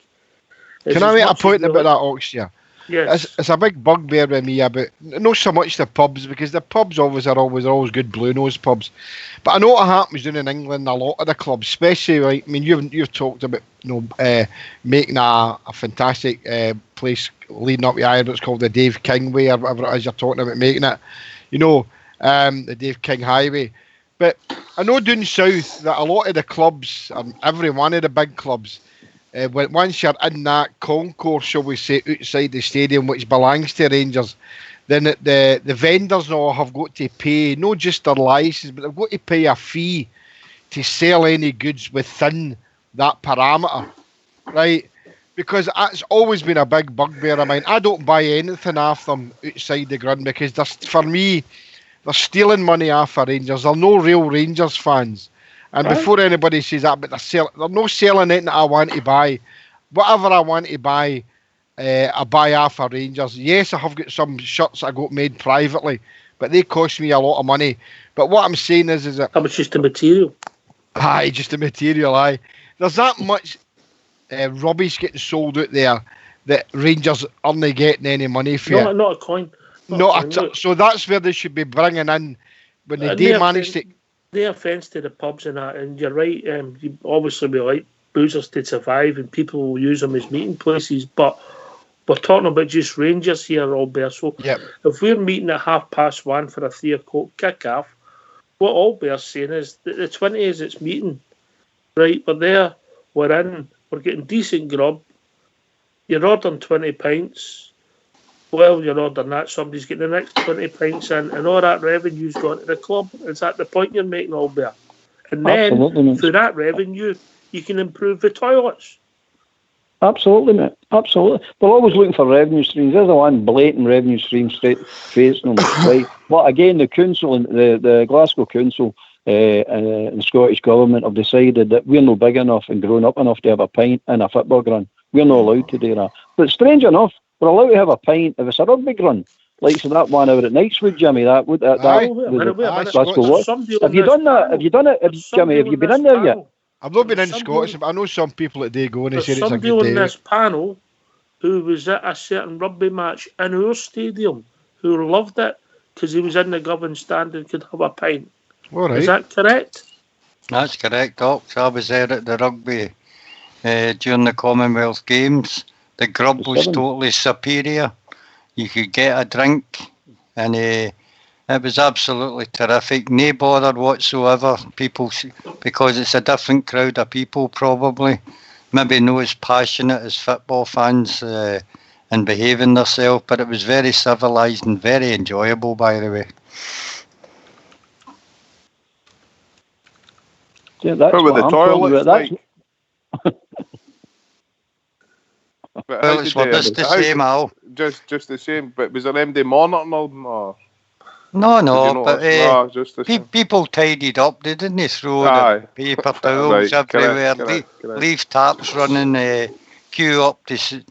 Can I make a point about that, Ox? Yeah.
Yes.
It's a big bugbear with me about not so much the pubs, because the pubs are always good blue nose pubs, but I know what happens down in England. A lot of the clubs, especially like, I mean, you've talked about making a fantastic place leading up the Ireland. It's called the Dave King Way, or whatever it is you're talking about making it. The Dave King Highway. But I know down south that a lot of the clubs, every one of the big clubs, once you're in that concourse, shall we say, outside the stadium, which belongs to Rangers, then the vendors now have got to pay not just their licence, but they've got to pay a fee to sell any goods within that parameter, right? Because that's always been a big bugbear of mine. I don't buy anything off them outside the ground because for me, they're stealing money off of Rangers. They're no real Rangers fans. And before anybody says that, but they're not selling anything that I want to buy. Whatever I want to buy, I buy off of Rangers. Yes, I have got some shirts I got made privately, but they cost me a lot of money. But what I'm saying is that...
That was just the material.
Aye, just the material, aye. There's that much rubbish getting sold out there that Rangers aren't getting any money for.
Not a coin.
So that's where they should be bringing in, when they do manage to...
No offence to the pubs and that, and you're right, obviously we like boozers to survive and people will use them as meeting places, but we're talking about just Rangers here, Albert. So if we're meeting at 1:30 for a 3 o'clock kick-off, what Albert's saying is that the 20s it's meeting, right? We're there, we're getting decent grub, you're ordering 20 pints, well, you're ordering that, somebody's getting the next 20 pints in, and all that revenue's gone to the club. Is that the point you're making, Albert? And then, through that revenue, you can improve the toilets.
Absolutely, mate. Absolutely. We're always looking for revenue streams. There's the one blatant revenue stream straight facing them. Right? But again, the council, and the Glasgow Council and the Scottish Government have decided that we're not big enough and grown up enough to have a pint in a football ground. We're not allowed to do that. But strange enough, we're allowed to have a pint if it's a rugby run. Like so that one over at Knightswood, Jimmy. Have you done that? Jimmy, have you been in there yet?
I've not been in Scottish, but I know some people that do go and they say it's a good day.
Somebody on this panel who was at a certain rugby match in our stadium who loved it because he was in the Govan stand and could have a pint.
All right.
Is that correct?
That's correct, Ox. I was there at the rugby during the Commonwealth Games. The grub was totally superior. You could get a drink, and it was absolutely terrific. No bother whatsoever. People, because it's a different crowd of people, probably maybe not as passionate as football fans and behaving themselves, but it was very civilised and very enjoyable, by the way.
Yeah, that's
what
the toilets, like.
But
Well,
how
it's
did
just the same, Al.
Just the same. But was there MD monitoring them, or
No,
did you
but
notice? No, just the same.
people tidied up. They didn't throw
Aye.
the paper towels
Right,
everywhere.
correct.
Leave taps running, queue up to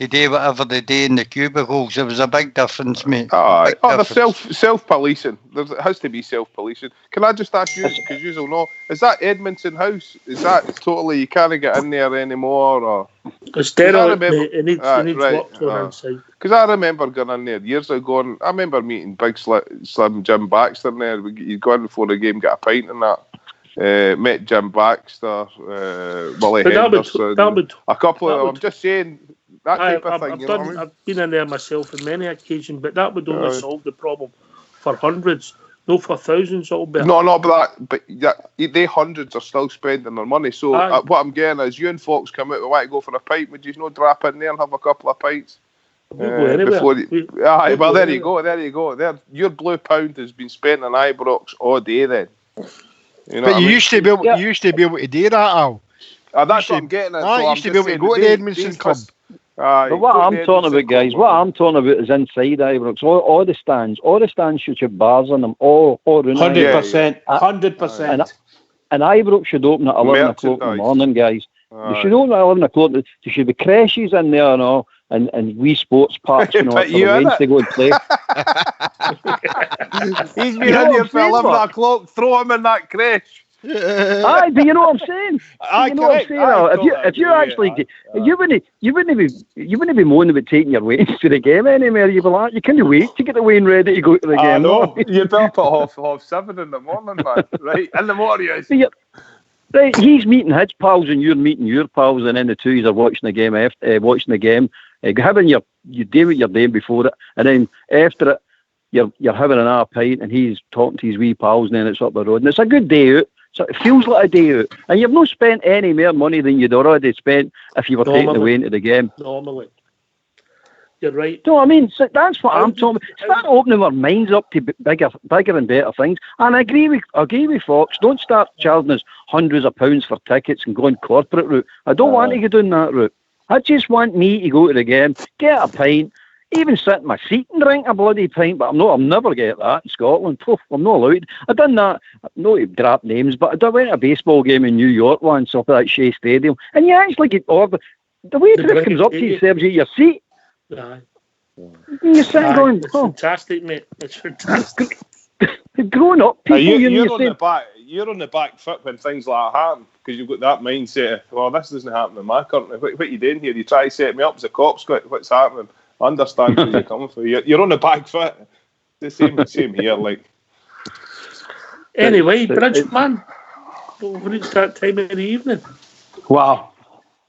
do whatever they do in the cubicles. There was a big difference, mate.
Aye.
Big
Oh,
difference.
they're self-policing. It has to be self-policing. Can I just ask you, because you will know, is that Edmondson House? Is that totally, you can't get in there anymore, or?
It's derelict, mate. It needs work done inside.
Because I remember going in there years ago, and I remember meeting Big Slim Jim Baxter in there. You'd go in before the game, get a pint and that. Met Jim Baxter, Willie Henderson, a couple of them. I'm just saying, that type of thing.
I've been in there myself on many occasions, but that would only solve the problem for hundreds, no for thousands.
But they hundreds are still spending their money. So what I'm getting is, you and folks come out, we want to go for a pint. Would you not drop in there and have a couple of pints?
We'll go anywhere.
Well, there you go. There, your blue pound has been spent on Ibrox all day. Then, you know.
But you used to be able to do that, Al.
That's what I'm getting at.
You used to be able to go to the Edmondson Club.
But what I'm talking about, guys, what I'm talking about is inside Ibrox. All the stands should have bars on them. All
100%. 100%.
And Ibrox should open at 11 o'clock in the morning, guys. They should open at 11 o'clock. There should be creches in there and all, and wee sports parks, for the Waynes to go and play.
He's been in here for 11 o'clock. Throw him in that creche.
Aye, but you know what I'm saying. You wouldn't be moaning about taking your Waynes to the game anymore. You'd be like, you can't wait to get the Wayne ready to go to the game.
No, you'd be up at half 7 in the morning, man. Right, in the morning.
Right, he's meeting his pals and you're meeting your pals, and then the two are watching the game having you do what you're doing before it, and then after it, you're having an hour pint, and he's talking to his wee pals, and then it's up the road, and it's a good day out. So it feels like a day out, and you've not spent any more money than you'd already spent if you were taking the way into the game.
Normally, you're right.
No, I mean, so that's what I'm talking about. Start opening our minds up to bigger and better things. And I agree with Fox. Don't start charging us hundreds of pounds for tickets and going corporate route. I don't want to go down that route. I just want me to go to the game, get a pint, even sit in my seat and drink a bloody pint, but I'll never get that in Scotland. I'm not allowed. I've done that, not to drop names, but I went to a baseball game in New York once up at Shea Stadium, and you actually get ordered. The waiter comes up to you, serves you your seat.
Aye.
You're sitting going,
it's fantastic, mate. It's fantastic.
Grown up people,
you're on the back foot when things like that happen, because you've got that mindset of, well, this doesn't happen in my country. What are you doing here? You try to set me up as a cop's what's happening? I understand where you're coming from. You're on the back foot. The same here, like.
Anyway, Bridgeman, we've reached that time of the evening.
Wow.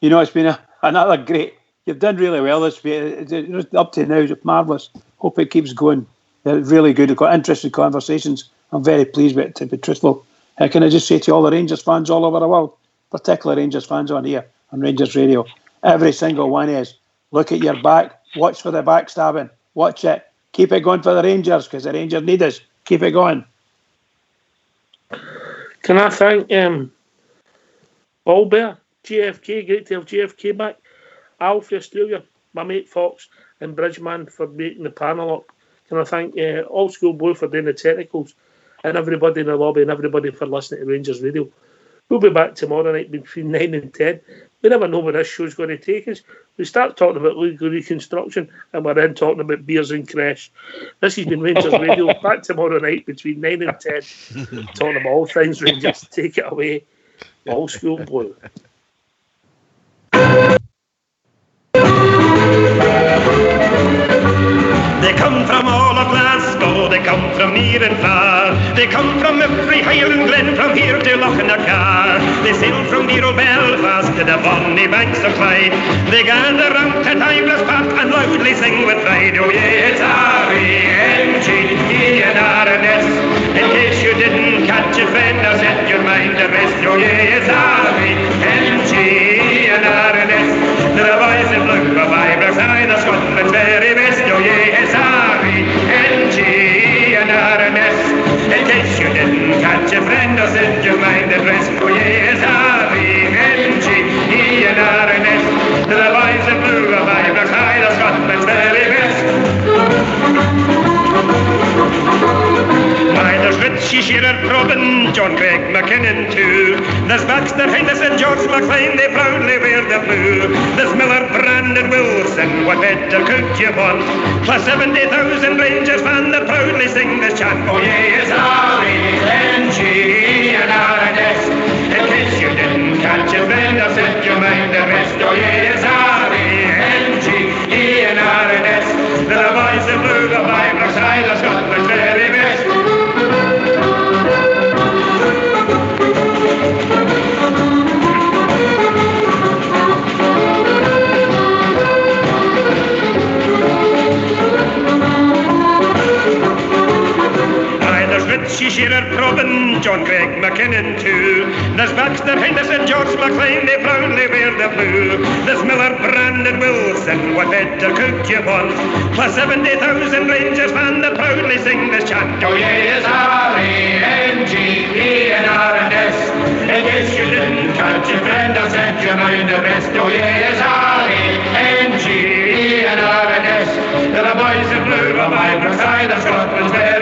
You know, it's been another great. You've done really well this week. Up to now, it's marvellous. Hope it keeps going. Really good. We've got interesting conversations. I'm very pleased with it, to be truthful. Can I just say to all the Rangers fans all over the world, particularly Rangers fans on here, on Rangers Radio, every single one is, look at your back, watch for the backstabbing, watch it, keep it going for the Rangers, because the Rangers need us. Keep it going.
Can I thank Albert, GFK, great to have GFK back, Al for Australia, my mate Fox, and Bridgeman for making the panel up. Can I thank Old School Boy for doing the technicals, and everybody in the lobby, and everybody for listening to Rangers Radio. We'll be back tomorrow night between 9 and 10. We never know where this show's going to take us. We start talking about legal reconstruction, and we're then talking about beers and crash. This has been Rangers Radio. Back tomorrow night between 9 and 10. Talking about all things Rangers. Take it away. Old School Boy.
They come from all of Glasgow, they come from near and far. They come from every Highland glen, from here to Lochnacar. They sail from dear old Belfast to the bonny banks of Clyde. They gather round to Timeless Park and loudly sing with pride. Oh yeah, it's R-E-N-G-E and R-N-S. In case you didn't catch it, friend, now set your mind at rest. Oh yeah, it's R-E-N-G-E and R-N-S. The boys in blue of Ibrox, the Scotland's very best. Oh yeah, it's R-E-N-G and R-N-S. In case you didn't catch a friend or set your mind at rest. Oh yeah, it's R-E-N-G and R-N-S. The boys in blue of Baxter, Henderson, George McLean, they proudly wear the blue. There's Miller, Brandon, Wilson, what better could you want? Plus 70,000 Rangers fans that proudly sing this chant. Oh yes, R-E-N-G and R-N-S. In case you didn't catch it, then I'll set your mind at rest. Oh yes, R-E-N-G and R-N-S. They're the boys in blue, the Vibrant side of Scotland's very best. Richie Shearer, Probin, John Gregg McKinnon too. There's Baxter, Henderson, George McLean, they proudly wear the blue. There's Miller, Brandon, Wilson, what better could you want? Plus 70,000 Rangers fans that proudly sing this chant. Oh yes, R-E-N-G-E-N-R-N-S. In case you didn't catch it, friend, I'll set your mind at rest. Oh yes, R-E-N-G-E-N-R-N-S. They're the boys in blue, a vibrant side of Scotland's best.